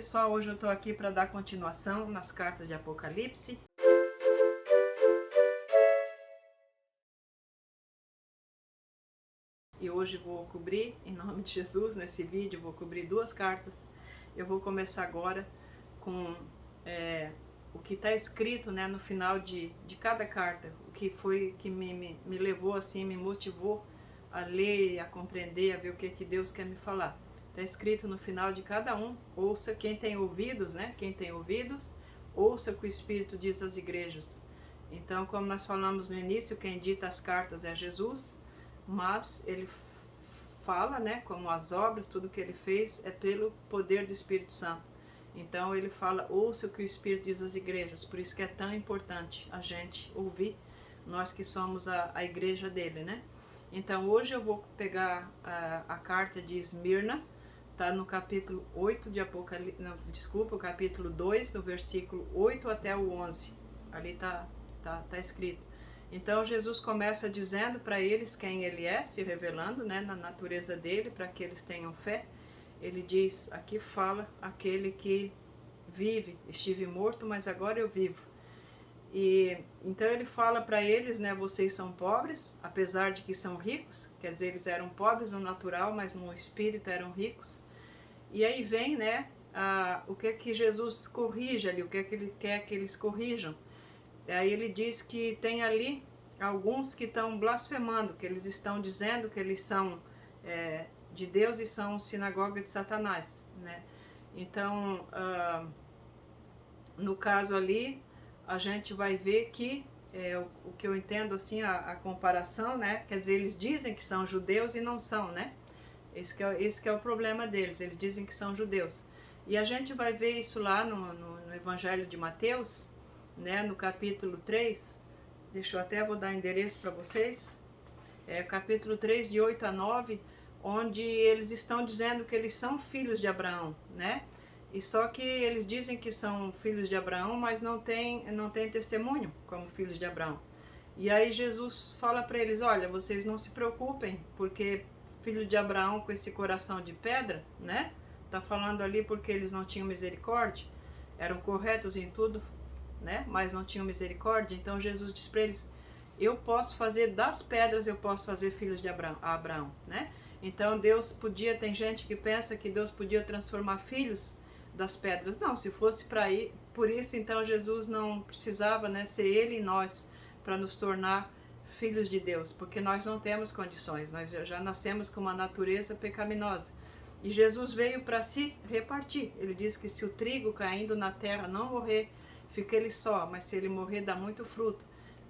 pessoal, hoje eu estou aqui para dar continuação nas cartas de Apocalipse. E hoje vou cobrir, em nome de Jesus, nesse vídeo, vou cobrir duas cartas. Eu vou começar agora com o que está escrito, né, no final de cada carta, o que foi que me levou assim, me motivou a ler, a compreender, a ver o que Deus quer me falar. Está escrito no final de cada um. Ouça, quem tem ouvidos, né? Quem tem ouvidos, ouça o que o Espírito diz às igrejas. Então, como nós falamos no início, quem dita as cartas é Jesus, mas ele fala, né? Como as obras, tudo que ele fez é pelo poder do Espírito Santo. Então ele fala, ouça o que o Espírito diz às igrejas. Por isso que é tão importante a gente ouvir, nós que somos a igreja dele, né? Então hoje eu vou pegar a carta de Esmirna. Está no capítulo 8 de Apocalipse, o capítulo 2, no versículo 8 até o 11. Ali tá escrito. Então Jesus começa dizendo para eles quem ele é, se revelando, né, na natureza dele, para que eles tenham fé. Ele diz, aqui fala aquele que vive, estive morto, mas agora eu vivo. E então ele fala para eles, né, vocês são pobres, apesar de que são ricos, quer dizer, eles eram pobres no natural, mas no espírito eram ricos. E aí vem, né, o que Jesus corrige ali, o que ele quer que eles corrijam. Aí ele diz que tem ali alguns que estão blasfemando, que eles estão dizendo que eles são de Deus e são sinagoga de Satanás, né? Então, no caso ali, a gente vai ver que, o que eu entendo assim, a comparação, né? Quer dizer, eles dizem que são judeus e não são, né? Esse que é o problema deles, eles dizem que são judeus. E a gente vai ver isso lá no Evangelho de Mateus, né, no capítulo 3, vou dar endereço para vocês, capítulo 3, de 8 a 9, onde eles estão dizendo que eles são filhos de Abraão, né? E só que eles dizem que são filhos de Abraão, mas não tem testemunho como filhos de Abraão. E aí Jesus fala para eles, olha, vocês não se preocupem, porque filho de Abraão com esse coração de pedra, né? Tá falando ali porque eles não tinham misericórdia, eram corretos em tudo, né? Mas não tinham misericórdia. Então Jesus diz para eles, eu posso fazer das pedras, eu posso fazer filhos de Abraão, né? Então Deus podia, tem gente que pensa que Deus podia transformar filhos das pedras. Não, se fosse por isso, então Jesus não precisava, né, ser ele e nós para nos tornar filhos de Deus, porque nós não temos condições, nós já nascemos com uma natureza pecaminosa. E Jesus veio para se repartir. Ele diz que se o trigo caindo na terra não morrer, fica ele só, mas se ele morrer dá muito fruto.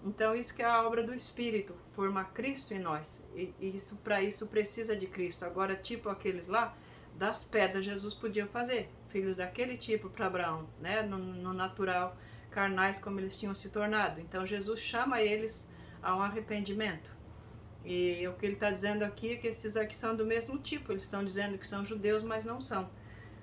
Então isso que é a obra do Espírito, formar Cristo em nós. E para isso precisa de Cristo. Agora, tipo aqueles lá, das pedras Jesus podia fazer, filhos daquele tipo para Abraão, né? No natural, carnais como eles tinham se tornado. Então Jesus chama eles a um arrependimento. E o que ele está dizendo aqui é que esses aqui são do mesmo tipo, eles estão dizendo que são judeus, mas não são,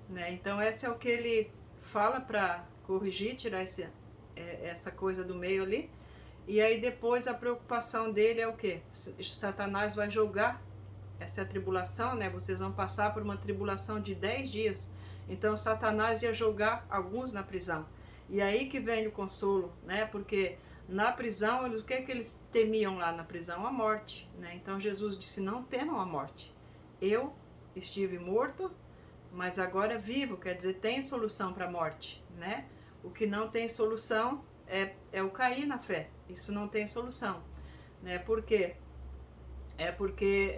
né? Então esse é o que ele fala para corrigir, tirar essa coisa do meio ali. E aí depois a preocupação dele é o que? Satanás vai jogar essa tribulação, né? Vocês vão passar por uma tribulação de 10 dias. Então Satanás ia jogar alguns na prisão. E aí que vem o consolo, né? Porque na prisão, o que eles temiam lá na prisão? A morte, né? Então Jesus disse, não temam a morte. Eu estive morto, mas agora vivo, quer dizer, tem solução para a morte, né? O que não tem solução é o cair na fé. Isso não tem solução, né? Por quê? Porque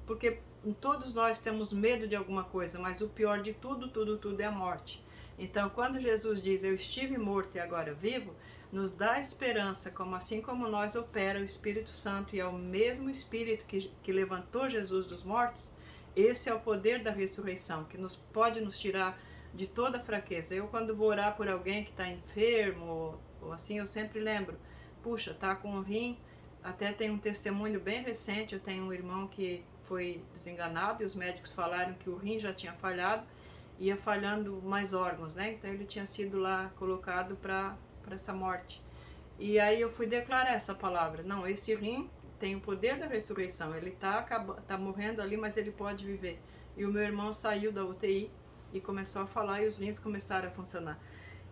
porque todos nós temos medo de alguma coisa, mas o pior de tudo é a morte. Então, quando Jesus diz, eu estive morto e agora vivo, nos dá esperança, como assim como nós opera o Espírito Santo, e é o mesmo Espírito que levantou Jesus dos mortos. Esse é o poder da ressurreição, que pode nos tirar de toda fraqueza. Eu, quando vou orar por alguém que está enfermo, ou assim, eu sempre lembro, puxa, tá com o rim. Até tem um testemunho bem recente, eu tenho um irmão que foi desenganado e os médicos falaram que o rim já tinha falhado, ia falhando mais órgãos, né? Então ele tinha sido lá colocado para essa morte. E aí eu fui declarar essa palavra, não, esse rim tem o poder da ressurreição, ele tá morrendo ali, mas ele pode viver. E o meu irmão saiu da UTI e começou a falar e os rins começaram a funcionar.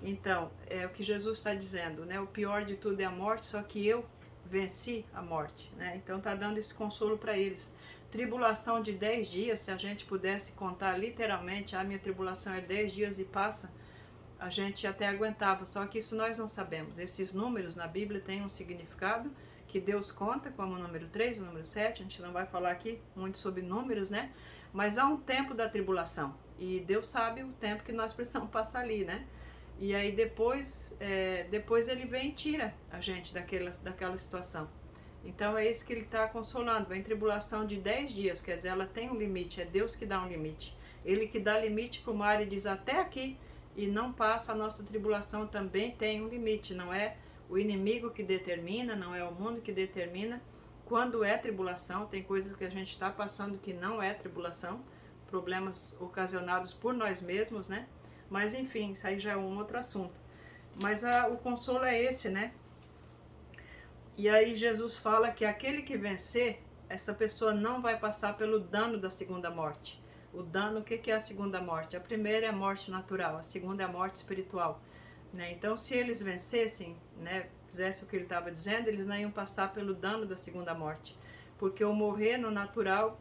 Então, é o que Jesus está dizendo, né? O pior de tudo é a morte, só que eu venci a morte, né? Então está dando esse consolo para eles. Tribulação de 10 dias, se a gente pudesse contar literalmente, a minha tribulação é 10 dias e passa, a gente até aguentava, só que isso nós não sabemos. Esses números na Bíblia têm um significado que Deus conta, como o número 3, o número 7, a gente não vai falar aqui muito sobre números, né? Mas há um tempo da tribulação, e Deus sabe o tempo que nós precisamos passar ali, né? E aí depois ele vem e tira a gente daquela situação. Então é isso que ele está consolando. Vem tribulação de 10 dias, quer dizer, ela tem um limite, é Deus que dá um limite. Ele que dá limite para o mar e diz até aqui, e não passa. A nossa tribulação também tem um limite, não é o inimigo que determina, não é o mundo que determina quando é tribulação. Tem coisas que a gente está passando que não é tribulação, problemas ocasionados por nós mesmos, né? Mas enfim, isso aí já é um outro assunto. Mas o consolo é esse, né? E aí Jesus fala que aquele que vencer, essa pessoa não vai passar pelo dano da segunda morte. O dano, o que é a segunda morte? A primeira é a morte natural, a segunda é a morte espiritual, né? Então, se eles vencessem, né, fizessem o que ele estava dizendo, eles não iam passar pelo dano da segunda morte. Porque o morrer no natural,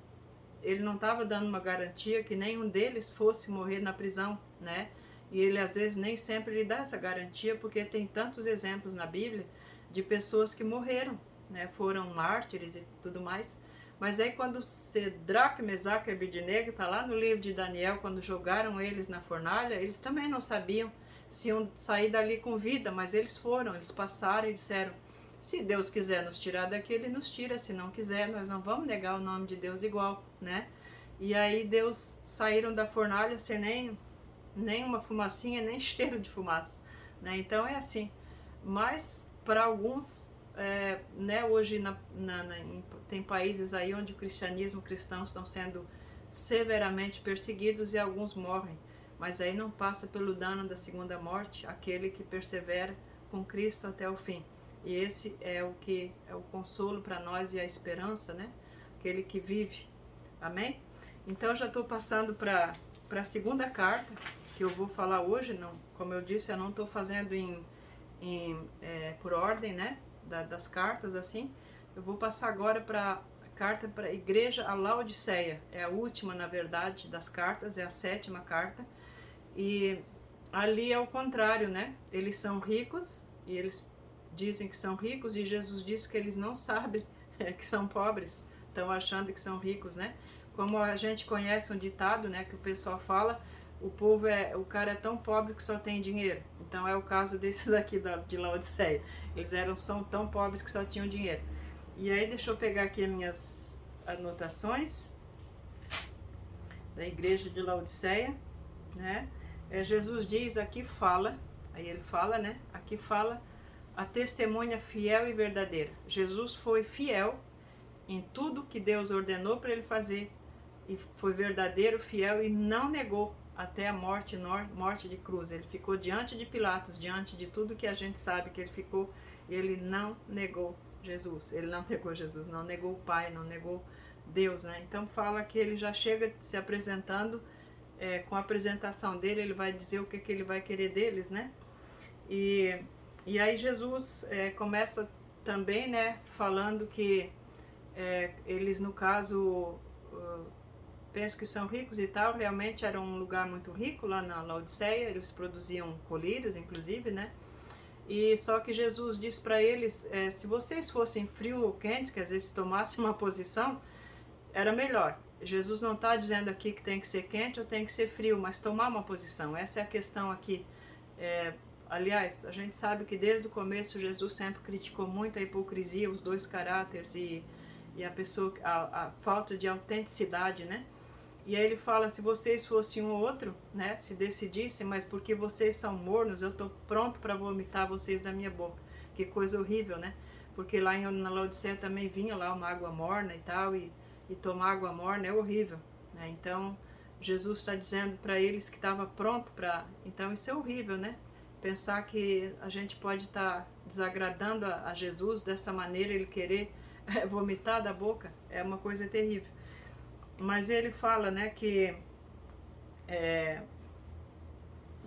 ele não estava dando uma garantia que nenhum deles fosse morrer na prisão, né? E ele às vezes nem sempre lhe dá essa garantia, porque tem tantos exemplos na Bíblia de pessoas que morreram, né? Foram mártires e tudo mais. Mas aí quando Cedraque, Mesaque e Abednego, está lá no livro de Daniel, quando jogaram eles na fornalha, eles também não sabiam se iam sair dali com vida, mas eles foram, eles passaram e disseram, se Deus quiser nos tirar daqui, Ele nos tira, se não quiser, nós não vamos negar o nome de Deus igual, né? E aí Deus saíram da fornalha sem nem uma fumacinha, nem cheiro de fumaça, né? Então é assim. Mas para alguns, né, hoje tem países aí onde o cristianismo, cristãos estão sendo severamente perseguidos e alguns morrem. Mas aí não passa pelo dano da segunda morte aquele que persevera com Cristo até o fim. E esse é o que é o consolo para nós e a esperança, né? Aquele que vive. Amém? Então já estou passando para a segunda carta que eu vou falar hoje. Não, como eu disse, eu não estou fazendo por ordem, né? Das cartas assim. Eu vou passar agora para a carta para a igreja a Laodiceia. É a última, na verdade, das cartas, é a 7ª carta. E ali é o contrário, né? Eles são ricos e eles dizem que são ricos e Jesus diz que eles não sabem que são pobres, estão achando que são ricos, né? Como a gente conhece um ditado, né, que o pessoal fala, o cara é tão pobre que só tem dinheiro. Então é o caso desses aqui de Laodiceia. Eles são tão pobres que só tinham dinheiro. E aí deixa eu pegar aqui as minhas anotações da igreja de Laodiceia, né? Jesus diz, aqui fala, aí ele fala, né? Aqui fala a testemunha fiel e verdadeira. Jesus foi fiel em tudo que Deus ordenou para ele fazer, e foi verdadeiro, fiel e não negou até a morte de cruz. Ele ficou diante de Pilatos, diante de tudo que a gente sabe que ele ficou, e ele não negou Jesus. Ele não negou Jesus, não negou o Pai, não negou Deus, né? Então fala que ele já chega se apresentando, com a apresentação dele, ele vai dizer o que ele vai querer deles, né? E aí Jesus começa também, né, falando que eles, no caso, penso que são ricos e tal, realmente era um lugar muito rico lá na Laodiceia, eles produziam colírios, inclusive, né? E só que Jesus diz para eles, se vocês fossem frio ou quentes, quer dizer, se tomassem uma posição, era melhor. Jesus não está dizendo aqui que tem que ser quente ou tem que ser frio, mas tomar uma posição, essa é a questão aqui. Aliás, a gente sabe que desde o começo Jesus sempre criticou muito a hipocrisia, os dois caráteres e a falta de autenticidade, né? E aí ele fala, se vocês fossem um ou outro, né, se decidissem, mas porque vocês são mornos, eu estou pronto para vomitar vocês da minha boca. Que coisa horrível, né? Porque lá na Laodiceia também vinha lá uma água morna e tal, e tomar água morna é horrível, né? Então Jesus está dizendo para eles que estava pronto para... Então isso é horrível, né? Pensar que a gente pode estar desagradando a Jesus dessa maneira, ele querer vomitar da boca, é uma coisa terrível. Mas ele fala, né, que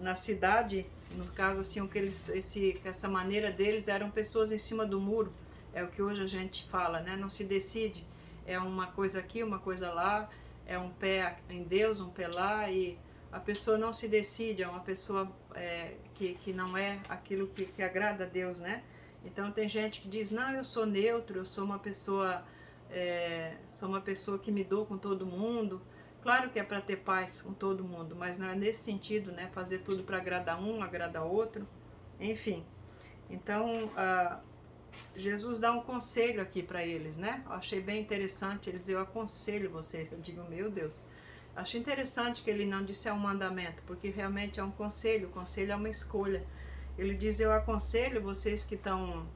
na cidade, no caso assim, o que essa maneira deles eram pessoas em cima do muro, é o que hoje a gente fala, né? Não se decide, é uma coisa aqui, uma coisa lá, é um pé em Deus, um pé lá, e a pessoa não se decide, é uma pessoa que não é aquilo que agrada a Deus, né? Então tem gente que diz, não, eu sou neutro, eu sou uma pessoa que me dou com todo mundo. Claro que é para ter paz com todo mundo, mas não é nesse sentido, né? Fazer tudo para agradar um, agradar outro, enfim. Então, Jesus dá um conselho aqui para eles, né? Eu achei bem interessante, ele diz, eu aconselho vocês. Eu digo, meu Deus. Achei interessante que ele não disse é um mandamento, porque realmente é um conselho, o conselho é uma escolha. Ele diz, eu aconselho vocês que estão,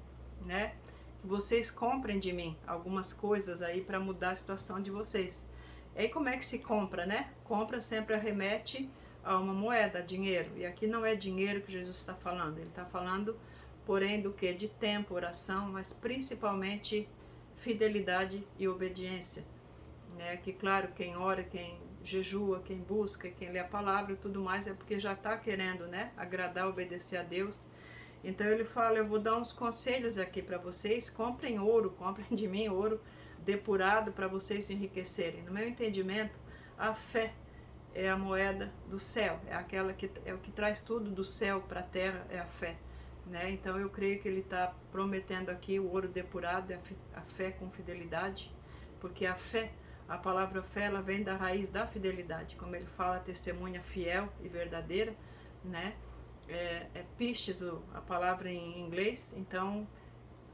né? Que vocês comprem de mim algumas coisas aí para mudar a situação de vocês. E aí como é que se compra, né? Compra sempre remete a uma moeda, a dinheiro. E aqui não é dinheiro que Jesus está falando. Ele está falando, porém, do que? De tempo, oração, mas principalmente fidelidade e obediência. Né? Que claro, quem ora, quem jejua, quem busca, quem lê a palavra e tudo mais é porque já está querendo, né? Agradar, obedecer a Deus. Então ele fala, eu vou dar uns conselhos aqui para vocês, comprem ouro, comprem de mim ouro depurado para vocês se enriquecerem. No meu entendimento, a fé é a moeda do céu, é aquela que é o que traz tudo do céu para a terra, é a fé, né? Então eu creio que ele está prometendo aqui o ouro depurado, a fé com fidelidade, porque a fé, a palavra fé, ela vem da raiz da fidelidade, como ele fala, testemunha fiel e verdadeira, né? Pistes a palavra em inglês. Então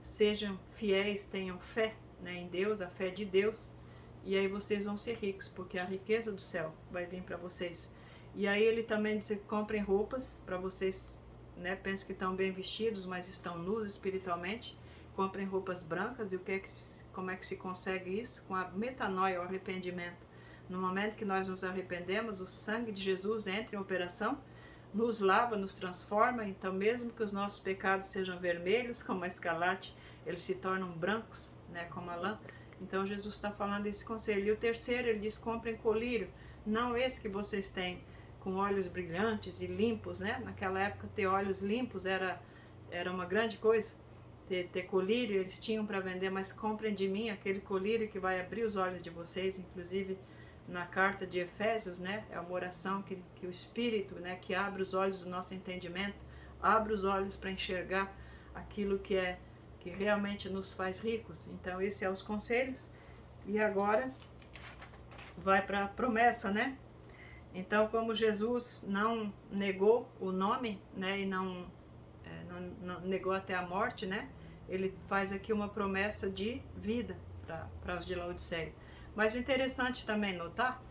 sejam fiéis, tenham fé, né, em Deus, a fé de Deus, e aí vocês vão ser ricos, porque a riqueza do céu vai vir para vocês. E aí ele também diz que comprem roupas para vocês, né, pensam que estão bem vestidos, mas estão nus espiritualmente. Comprem roupas brancas. E como é que se consegue isso? Com a metanoia, o arrependimento. No momento que nós nos arrependemos, o sangue de Jesus entra em operação, nos lava, nos transforma. Então mesmo que os nossos pecados sejam vermelhos como a escarlate, eles se tornam brancos, né, como a lã. Então Jesus está falando esse conselho. E o terceiro, ele diz, comprem colírio, não esse que vocês têm com olhos brilhantes e limpos, né? Naquela época ter olhos limpos era uma grande coisa. Ter colírio eles tinham para vender, mas comprem de mim aquele colírio que vai abrir os olhos de vocês. Inclusive na carta de Efésios, né? É uma oração que o Espírito, né, que abre os olhos do nosso entendimento, abre os olhos para enxergar aquilo que realmente nos faz ricos. Então esses são os conselhos. E agora vai para a promessa, né? Então, como Jesus não negou o nome, né, e não negou até a morte, né, ele faz aqui uma promessa de vida para os de Laodiceia. Mas interessante também notar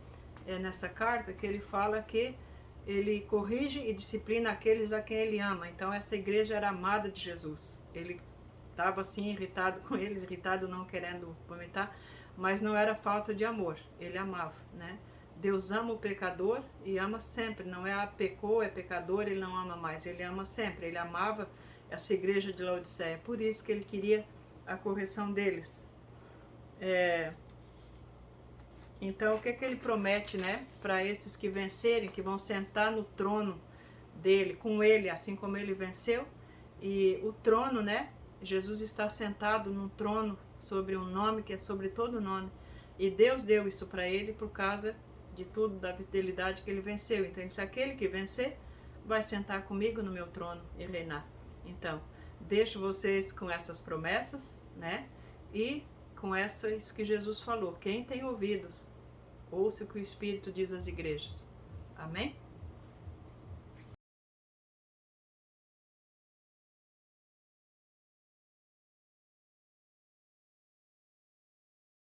nessa carta que ele fala que ele corrige e disciplina aqueles a quem ele ama. Então essa igreja era amada de Jesus. Ele estava assim irritado com eles, irritado não querendo vomitar, mas não era falta de amor, ele amava, né? Deus ama o pecador e ama sempre, não é pecou, é pecador, ele não ama mais, ele ama sempre. Ele amava essa igreja de Laodiceia, por isso que ele queria a correção deles. Então o que ele promete, né, para esses que vencerem, que vão sentar no trono dele, com ele, assim como ele venceu? E o trono, né, Jesus está sentado num trono sobre um nome que é sobre todo nome, e Deus deu isso para ele por causa de tudo, da fidelidade que ele venceu. Então ele disse, aquele que vencer vai sentar comigo no meu trono e reinar. Então deixo vocês com essas promessas, né, e com isso que Jesus falou, quem tem ouvidos, ouça o que o Espírito diz às igrejas. Amém?